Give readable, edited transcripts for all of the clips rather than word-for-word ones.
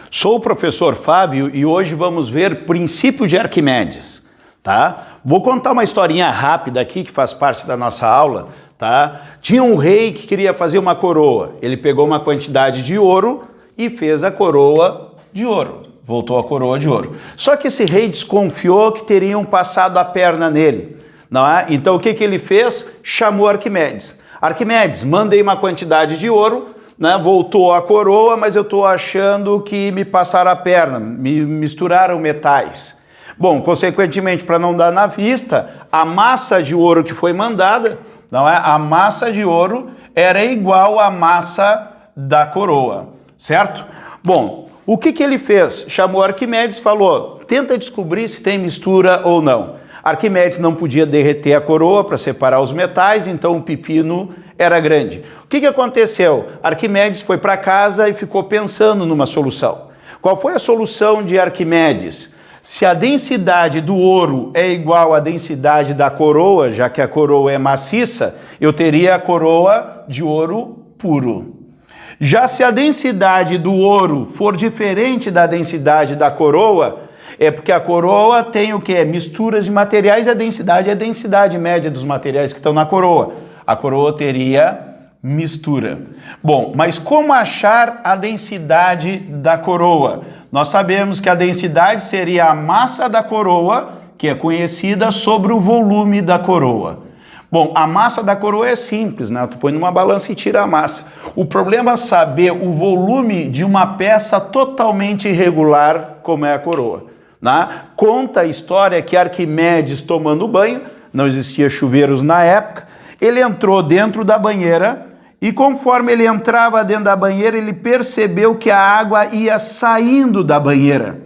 Sou o professor Fábio e hoje vamos ver princípio de Arquimedes, tá? Vou contar uma historinha rápida aqui que faz parte da nossa aula, tá? Tinha um rei que queria fazer uma coroa. Ele pegou uma quantidade de ouro e fez a coroa de ouro. Voltou a coroa de ouro. Só que esse rei desconfiou que teriam passado a perna nele, não é? Então o que ele fez? Chamou Arquimedes. Arquimedes, mandei uma quantidade de ouro, né, voltou a coroa, mas eu estou achando que me passaram a perna, me misturaram metais. Bom, consequentemente, para não dar na vista, a massa de ouro que foi mandada, não é? A massa de ouro era igual à massa da coroa, certo? Bom, o que ele fez? Chamou Arquimedes e falou, tenta descobrir se tem mistura ou não. Arquimedes não podia derreter a coroa para separar os metais, então o pepino era grande. O que aconteceu? Arquimedes foi para casa e ficou pensando numa solução. Qual foi a solução de Arquimedes? Se a densidade do ouro é igual à densidade da coroa, já que a coroa é maciça, eu teria a coroa de ouro puro. Já se a densidade do ouro for diferente da densidade da coroa, é porque a coroa tem o que? Misturas de materiais e a densidade é a densidade média dos materiais que estão na coroa. A coroa teria mistura. Bom, mas como achar a densidade da coroa? Nós sabemos que a densidade seria a massa da coroa, que é conhecida, sobre o volume da coroa. Bom, a massa da coroa é simples, né? Tu põe numa balança e tira a massa. O problema é saber o volume de uma peça totalmente irregular, como é a coroa. Né? Conta a história que Arquimedes, tomando banho, não existia chuveiros na época, ele entrou dentro da banheira e conforme ele entrava dentro da banheira, ele percebeu que a água ia saindo da banheira.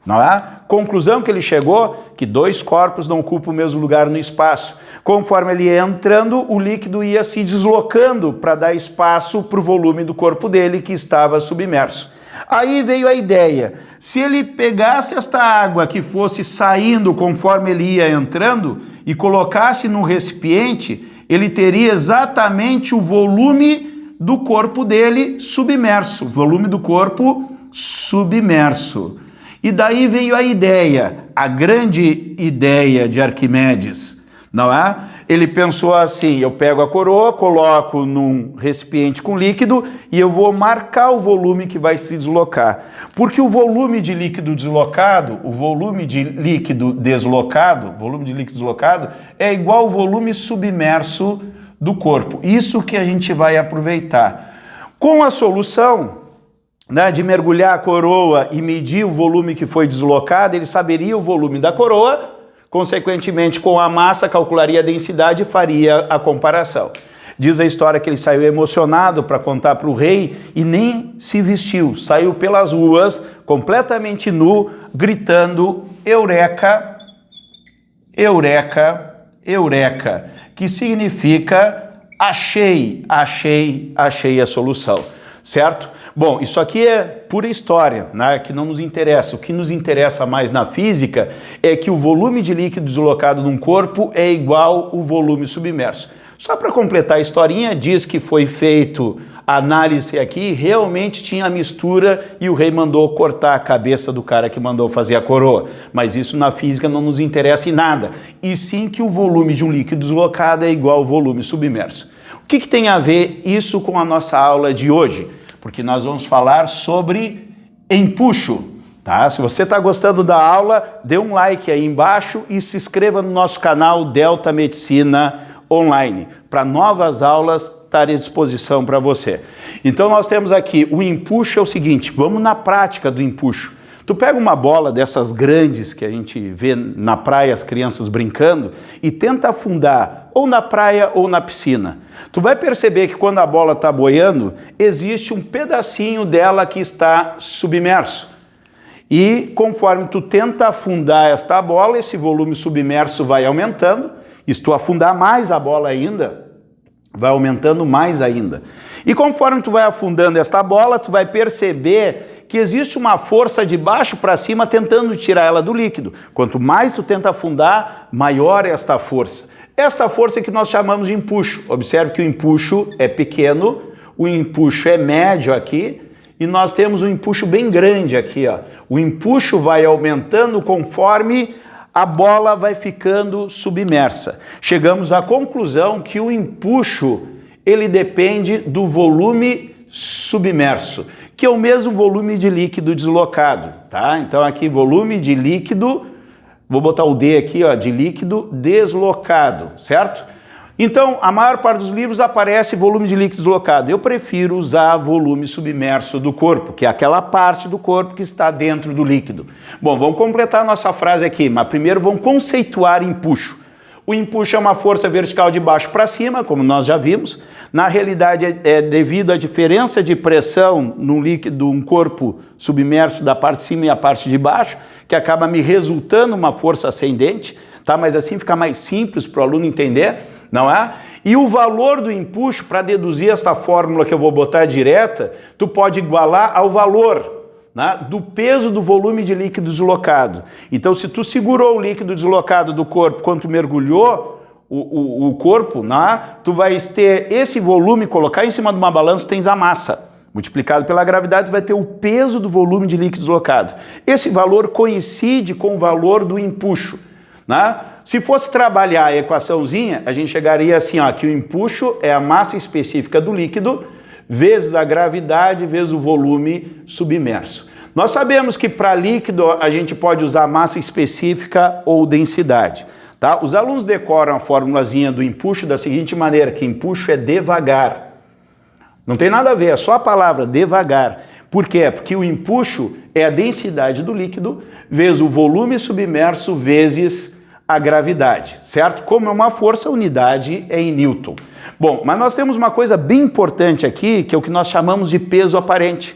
Não é? Conclusão que ele chegou, que dois corpos não ocupam o mesmo lugar no espaço. Conforme ele ia entrando, o líquido ia se deslocando para dar espaço para o volume do corpo dele que estava submerso. Aí veio a ideia, se ele pegasse esta água que fosse saindo conforme ele ia entrando e colocasse num recipiente, ele teria exatamente o volume do corpo dele submerso, o volume do corpo submerso. E daí veio a ideia, a grande ideia de Arquimedes, não é? Ele pensou assim, eu pego a coroa, coloco num recipiente com líquido e eu vou marcar o volume que vai se deslocar. Porque o volume de líquido deslocado, o volume de líquido deslocado é igual ao volume submerso do corpo. Isso que a gente vai aproveitar. Com a solução, né, de mergulhar a coroa e medir o volume que foi deslocado, ele saberia o volume da coroa, consequentemente, com a massa, calcularia a densidade e faria a comparação. Diz a história que ele saiu emocionado para contar para o rei e nem se vestiu. Saiu pelas ruas, completamente nu, gritando, Eureka, Eureka, Eureka, que significa achei, achei, achei a solução. Certo? Bom, isso aqui é pura história, né, que não nos interessa. O que nos interessa mais na física é que o volume de líquido deslocado num corpo é igual ao volume submerso. Só para completar a historinha, diz que foi feito a análise aqui, realmente tinha mistura e o rei mandou cortar a cabeça do cara que mandou fazer a coroa. Mas isso na física não nos interessa em nada. E sim que o volume de um líquido deslocado é igual ao volume submerso. O que tem a ver isso com a nossa aula de hoje? Porque nós vamos falar sobre empuxo, tá? Se você está gostando da aula, dê um like aí embaixo e se inscreva no nosso canal Delta Medicina Online, para novas aulas estarem à disposição para você. Então nós temos aqui, o empuxo é o seguinte, vamos na prática do empuxo. Tu pega uma bola dessas grandes que a gente vê na praia as crianças brincando e tenta afundar ou na praia ou na piscina. Tu vai perceber que quando a bola está boiando, existe um pedacinho dela que está submerso. E conforme tu tenta afundar esta bola, esse volume submerso vai aumentando. E se tu afundar mais a bola ainda, vai aumentando mais ainda. E conforme tu vai afundando esta bola, tu vai perceber que existe uma força de baixo para cima tentando tirar ela do líquido. Quanto mais tu tenta afundar, maior é esta força. Esta força é que nós chamamos de empuxo. Observe que o empuxo é pequeno, o empuxo é médio aqui e nós temos um empuxo bem grande aqui, ó. O empuxo vai aumentando conforme a bola vai ficando submersa. Chegamos à conclusão que o empuxo, ele depende do volume submerso, que é o mesmo volume de líquido deslocado, tá? Então aqui volume de líquido, vou botar o D aqui, ó, de líquido deslocado, certo? Então, a maior parte dos livros aparece volume de líquido deslocado. Eu prefiro usar volume submerso do corpo, que é aquela parte do corpo que está dentro do líquido. Bom, vamos completar a nossa frase aqui, mas primeiro vamos conceituar empuxo. O empuxo é uma força vertical de baixo para cima, como nós já vimos. Na realidade, é devido à diferença de pressão no líquido, um corpo submerso da parte de cima e a parte de baixo, que acaba me resultando uma força ascendente, tá? Mas assim fica mais simples para o aluno entender. Não é? E o valor do empuxo, para deduzir esta fórmula que eu vou botar direta, tu pode igualar ao valor, né, do peso do volume de líquido deslocado. Então, se tu segurou o líquido deslocado do corpo quando tu mergulhou o corpo, né, tu vais ter esse volume, colocar em cima de uma balança, tu tens a massa. Multiplicado pela gravidade, tu vai ter o peso do volume de líquido deslocado. Esse valor coincide com o valor do empuxo, né? Se fosse trabalhar a equaçãozinha, a gente chegaria assim, ó, que o empuxo é a massa específica do líquido vezes a gravidade vezes o volume submerso. Nós sabemos que para líquido a gente pode usar massa específica ou densidade, tá? Os alunos decoram a formulazinha do empuxo da seguinte maneira, que empuxo é devagar. Não tem nada a ver, é só a palavra devagar. Por quê? Porque o empuxo é a densidade do líquido vezes o volume submerso vezes a gravidade, certo? Como é uma força, a unidade é em Newton. Bom, mas nós temos uma coisa bem importante aqui, que é o que nós chamamos de peso aparente.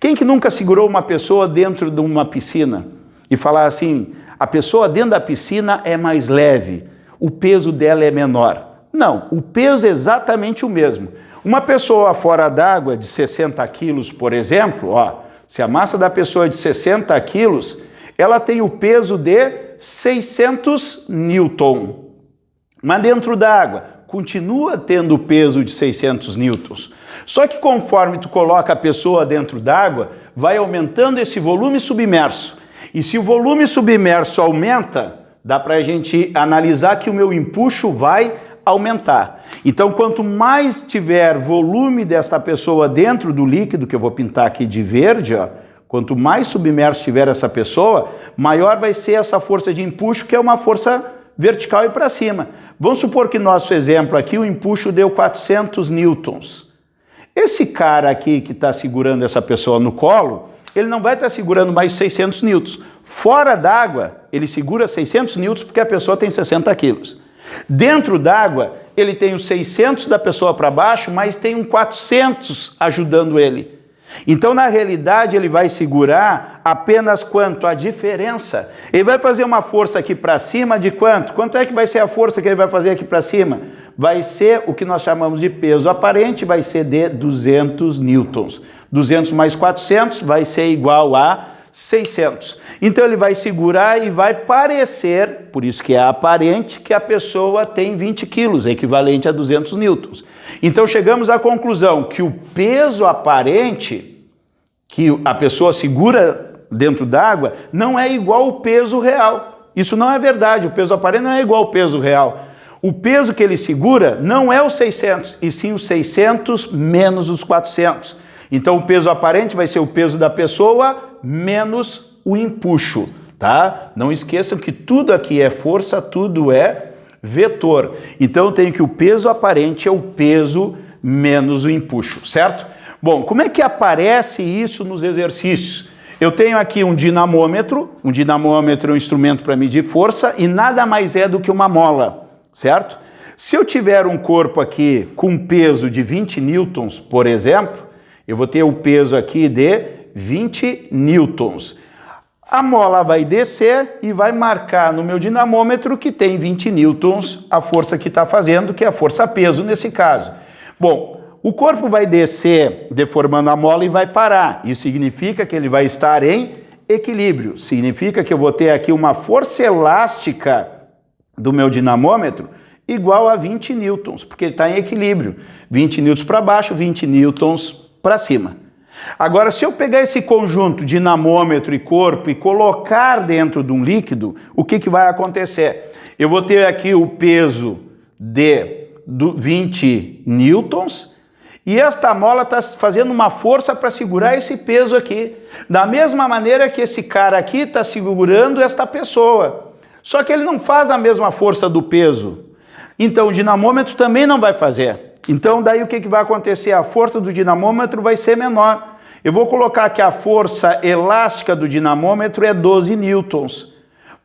Quem que nunca segurou uma pessoa dentro de uma piscina e falar assim, a pessoa dentro da piscina é mais leve, o peso dela é menor? Não, o peso é exatamente o mesmo. Uma pessoa fora d'água de 60 quilos, por exemplo, ó, se a massa da pessoa é de 60 quilos, ela tem o peso de 600 newton, mas dentro da água continua tendo o peso de 600 newtons. Só que conforme tu coloca a pessoa dentro d'água, vai aumentando esse volume submerso. E se o volume submerso aumenta, dá para a gente analisar que o meu empuxo vai aumentar. Então, quanto mais tiver volume desta pessoa dentro do líquido, que eu vou pintar aqui de verde, ó, quanto mais submerso tiver essa pessoa, maior vai ser essa força de empuxo, que é uma força vertical e para cima. Vamos supor que nosso exemplo aqui, o empuxo deu 400 newtons. Esse cara aqui que está segurando essa pessoa no colo, ele não vai estar segurando mais 600 newtons. Fora d'água, ele segura 600 newtons porque a pessoa tem 60 quilos. Dentro d'água, ele tem os 600 da pessoa para baixo, mas tem um 400 ajudando ele. Então, na realidade, ele vai segurar apenas quanto? A diferença. Ele vai fazer uma força aqui para cima de quanto? Quanto é que vai ser a força que ele vai fazer aqui para cima? Vai ser o que nós chamamos de peso aparente, vai ser de 200 newtons. 200 mais 400 vai ser igual a 600. Então, ele vai segurar e vai parecer, por isso que é aparente, que a pessoa tem 20 quilos, equivalente a 200 newtons. Então, chegamos à conclusão que o peso aparente que a pessoa segura dentro d'água não é igual ao peso real. Isso não é verdade, o peso aparente não é igual ao peso real. O peso que ele segura não é os 600, e sim os 600 menos os 400. Então, o peso aparente vai ser o peso da pessoa menos o empuxo, tá? Não esqueçam que tudo aqui é força, tudo é vetor. Então, eu tenho que o peso aparente é o peso menos o empuxo, certo? Bom, como é que aparece isso nos exercícios? Eu tenho aqui um dinamômetro é um instrumento para medir força e nada mais é do que uma mola, certo? Se eu tiver um corpo aqui com peso de 20 newtons, por exemplo, eu vou ter o peso aqui de 20 newtons. A mola vai descer e vai marcar no meu dinamômetro que tem 20 newtons a força que está fazendo, que é a força-peso nesse caso. Bom, o corpo vai descer deformando a mola e vai parar. Isso significa que ele vai estar em equilíbrio. Significa que eu vou ter aqui uma força elástica do meu dinamômetro igual a 20 newtons, porque ele está em equilíbrio. 20 newtons para baixo, 20 newtons para cima. Agora, se eu pegar esse conjunto dinamômetro e corpo e colocar dentro de um líquido, o que vai acontecer? Eu vou ter aqui o peso de 20 newtons e esta mola está fazendo uma força para segurar esse peso aqui. Da mesma maneira que esse cara aqui está segurando esta pessoa. Só que ele não faz a mesma força do peso. Então o dinamômetro também não vai fazer. Então daí o que vai acontecer? A força do dinamômetro vai ser menor. Eu vou colocar que a força elástica do dinamômetro é 12 newtons.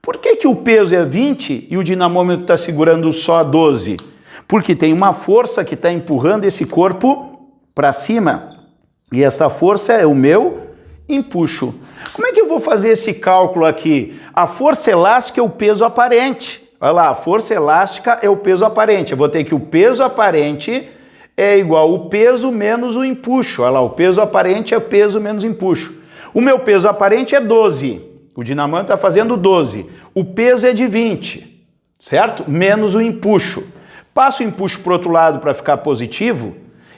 Por que o peso é 20 e o dinamômetro está segurando só 12? Porque tem uma força que está empurrando esse corpo para cima. E essa força é o meu empuxo. Como é que eu vou fazer esse cálculo aqui? A força elástica é o peso aparente. Olha lá, a força elástica é o peso aparente. Eu vou ter que o peso aparente é igual o peso menos o empuxo. Olha lá, o peso aparente é o peso menos o empuxo. O meu peso aparente é 12. O dinamômetro está fazendo 12. O peso é de 20, certo? Menos o empuxo. Passo o empuxo para o outro lado para ficar positivo.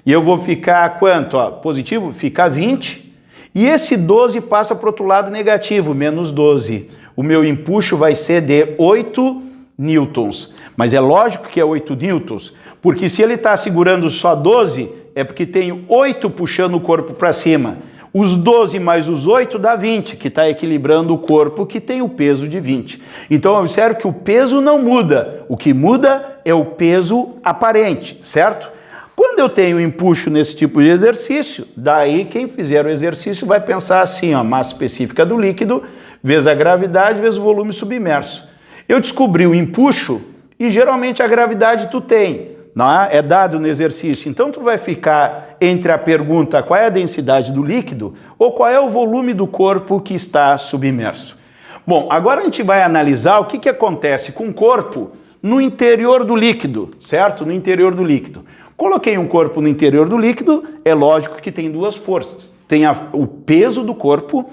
E eu vou ficar quanto? Ó, positivo fica 20. E esse 12 passa para o outro lado negativo, menos 12. O meu empuxo vai ser de 8 newtons. Mas é lógico que é 8 newtons, porque se ele está segurando só 12, é porque tem 8 puxando o corpo para cima. Os 12 mais os 8 dá 20, que está equilibrando o corpo que tem o peso de 20. Então, observe que o peso não muda. O que muda é o peso aparente, certo? Quando eu tenho empuxo nesse tipo de exercício, daí quem fizer o exercício vai pensar assim, ó, massa específica do líquido, vezes a gravidade, vezes o volume submerso. Eu descobri o empuxo e geralmente a gravidade tu tem. Não é? É dado no exercício. Então tu vai ficar entre a pergunta qual é a densidade do líquido ou qual é o volume do corpo que está submerso. Bom, agora a gente vai analisar o que acontece com o corpo no interior do líquido, certo? No interior do líquido. Coloquei um corpo no interior do líquido, é lógico que tem duas forças. Tem o peso do corpo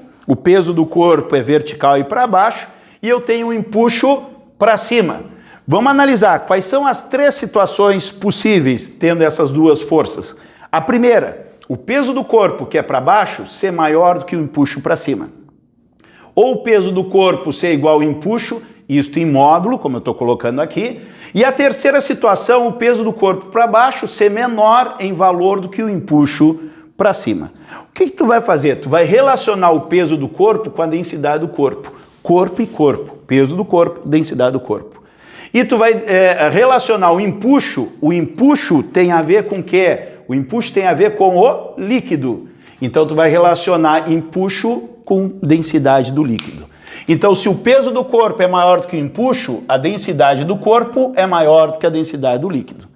é vertical e para baixo, e eu tenho um empuxo para cima. Vamos analisar quais são as 3 situações possíveis tendo essas duas forças. A primeira, o peso do corpo, que é para baixo, ser maior do que o empuxo para cima. Ou o peso do corpo ser igual ao empuxo, isto em módulo, como eu estou colocando aqui. E a terceira situação, o peso do corpo para baixo ser menor em valor do que o empuxo para cima. O que tu vai fazer? Tu vai relacionar o peso do corpo com a densidade do corpo. Corpo e corpo. Peso do corpo, densidade do corpo. E tu vai relacionar o empuxo tem a ver com o quê? O empuxo tem a ver com o líquido. Então tu vai relacionar empuxo com densidade do líquido. Então se o peso do corpo é maior do que o empuxo, a densidade do corpo é maior do que a densidade do líquido.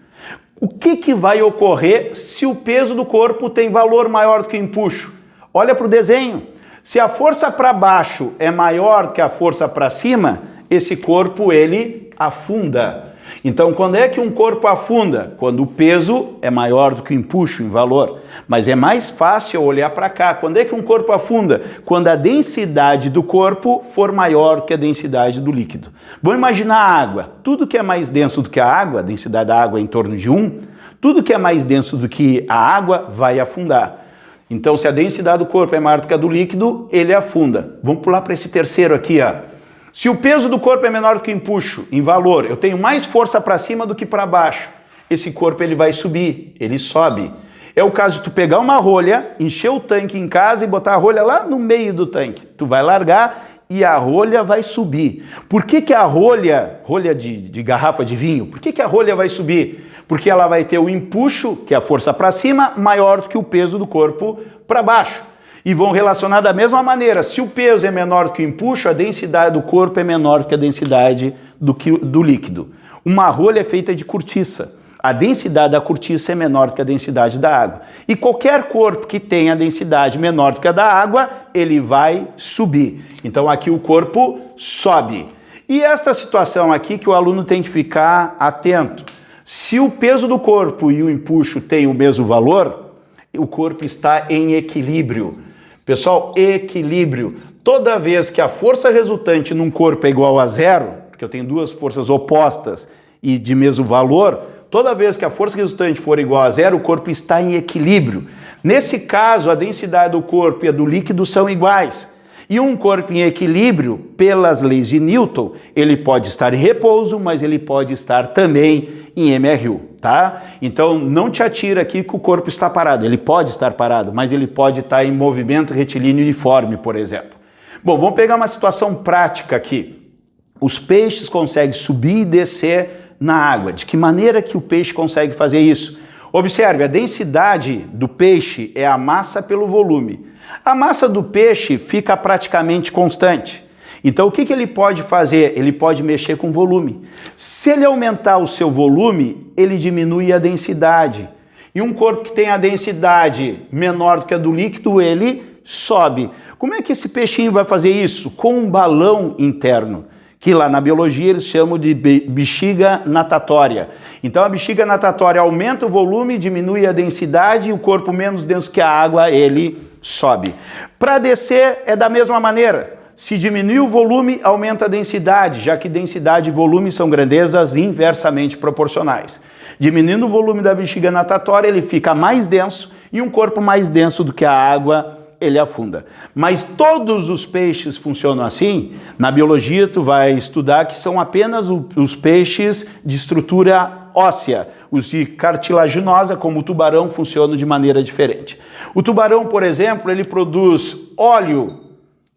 O que vai ocorrer se o peso do corpo tem valor maior do que o empuxo? Olha para o desenho. Se a força para baixo é maior do que a força para cima, esse corpo ele afunda. Então, quando é que um corpo afunda? Quando o peso é maior do que o empuxo em valor. Mas é mais fácil olhar para cá. Quando é que um corpo afunda? Quando a densidade do corpo for maior do que a densidade do líquido. Vamos imaginar a água. Tudo que é mais denso do que a água, a densidade da água é em torno de 1, tudo que é mais denso do que a água vai afundar. Então, se a densidade do corpo é maior do que a do líquido, ele afunda. Vamos pular para esse terceiro aqui, ó. Se o peso do corpo é menor do que o empuxo, em valor, eu tenho mais força para cima do que para baixo. Esse corpo ele vai subir, ele sobe. É o caso de tu pegar uma rolha, encher o tanque em casa e botar a rolha lá no meio do tanque. Tu vai largar e a rolha vai subir. Por que a rolha de garrafa de vinho, por que a rolha vai subir? Porque ela vai ter o empuxo, que é a força para cima, maior do que o peso do corpo para baixo. E vão relacionar da mesma maneira. Se o peso é menor do que o empuxo, a densidade do corpo é menor do que a densidade do líquido. Uma rolha é feita de cortiça. A densidade da cortiça é menor do que a densidade da água. E qualquer corpo que tenha densidade menor do que a da água, ele vai subir. Então aqui o corpo sobe. E esta situação aqui que o aluno tem que ficar atento. Se o peso do corpo e o empuxo têm o mesmo valor, o corpo está em equilíbrio. Pessoal, equilíbrio. Toda vez que a força resultante num corpo é igual a 0, porque eu tenho duas forças opostas e de mesmo valor, toda vez que a força resultante for igual a zero, o corpo está em equilíbrio. Nesse caso, a densidade do corpo e a do líquido são iguais. E um corpo em equilíbrio, pelas leis de Newton, ele pode estar em repouso, mas ele pode estar também em MRU, tá? Então, não te atira aqui que o corpo está parado. Ele pode estar parado, mas ele pode estar em movimento retilíneo uniforme, por exemplo. Bom, vamos pegar uma situação prática aqui. Os peixes conseguem subir e descer na água. De que maneira que o peixe consegue fazer isso? Observe, a densidade do peixe é a massa pelo volume. A massa do peixe fica praticamente constante. Então, o que ele pode fazer? Ele pode mexer com o volume. Se ele aumentar o seu volume, ele diminui a densidade. E um corpo que tem a densidade menor do que a do líquido, ele sobe. Como é que esse peixinho vai fazer isso? Com um balão interno, que lá na biologia eles chamam de bexiga natatória. Então a bexiga natatória aumenta o volume, diminui a densidade e o corpo menos denso que a água, ele sobe. Para descer é da mesma maneira. Se diminuir o volume, aumenta a densidade, já que densidade e volume são grandezas inversamente proporcionais. Diminuindo o volume da bexiga natatória, ele fica mais denso e um corpo mais denso do que a água, ele afunda. Mas todos os peixes funcionam assim? Na biologia tu vai estudar que são apenas os peixes de estrutura óssea. Os de cartilaginosa, como o tubarão, funcionam de maneira diferente. O tubarão, por exemplo, ele produz óleo,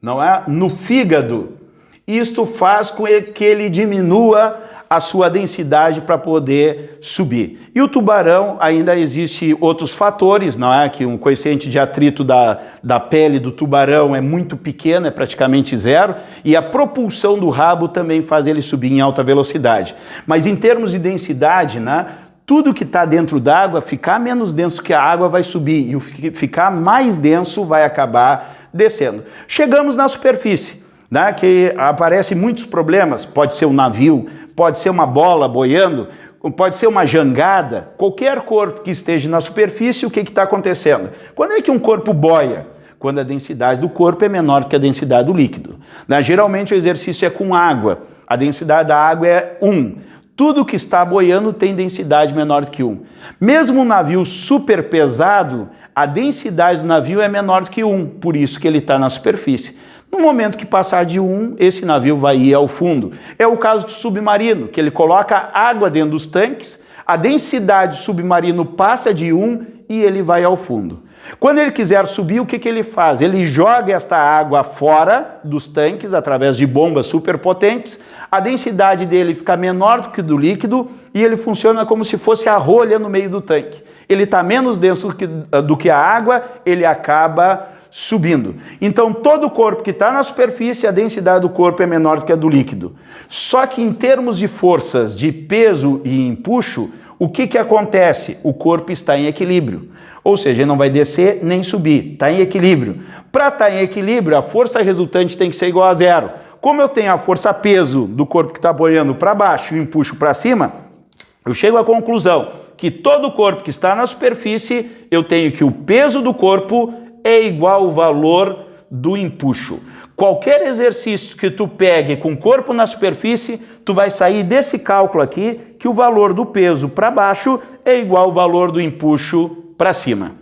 não é? No fígado. Isto faz com que ele diminua a sua densidade para poder subir. E o tubarão, ainda existe outros fatores, não é? Que um coeficiente de atrito da pele do tubarão é muito pequeno, é praticamente zero, e a propulsão do rabo também faz ele subir em alta velocidade. Mas em termos de densidade, né? Tudo que está dentro d'água, ficar menos denso que a água vai subir, e o ficar mais denso vai acabar descendo. Chegamos na superfície, né, que aparecem muitos problemas, pode ser um navio, pode ser uma bola boiando, pode ser uma jangada, qualquer corpo que esteja na superfície, o que está acontecendo? Quando é que um corpo boia? Quando a densidade do corpo é menor que a densidade do líquido. Né? Geralmente o exercício é com água, a densidade da água é 1. Tudo que está boiando tem densidade menor do que 1. Mesmo um navio super pesado, a densidade do navio é menor do que 1, por isso que ele está na superfície. No momento que passar de 1, esse navio vai ir ao fundo. É o caso do submarino, que ele coloca água dentro dos tanques, a densidade do submarino passa de 1 e ele vai ao fundo. Quando ele quiser subir, o que ele faz? Ele joga esta água fora dos tanques através de bombas superpotentes, a densidade dele fica menor do que do líquido e ele funciona como se fosse a rolha no meio do tanque. Ele está menos denso do que a água, ele acaba subindo. Então, todo o corpo que está na superfície, a densidade do corpo é menor do que a do líquido. Só que em termos de forças, de peso e empuxo, o que acontece? O corpo está em equilíbrio. Ou seja, ele não vai descer nem subir, está em equilíbrio. Para estar em equilíbrio, a força resultante tem que ser igual a zero. Como eu tenho a força-peso do corpo que está boiando para baixo e o empuxo para cima, eu chego à conclusão que todo o corpo que está na superfície, eu tenho que o peso do corpo é igual ao valor do empuxo. Qualquer exercício que tu pegue com o corpo na superfície, tu vai sair desse cálculo aqui que o valor do peso para baixo é igual ao valor do empuxo para cima.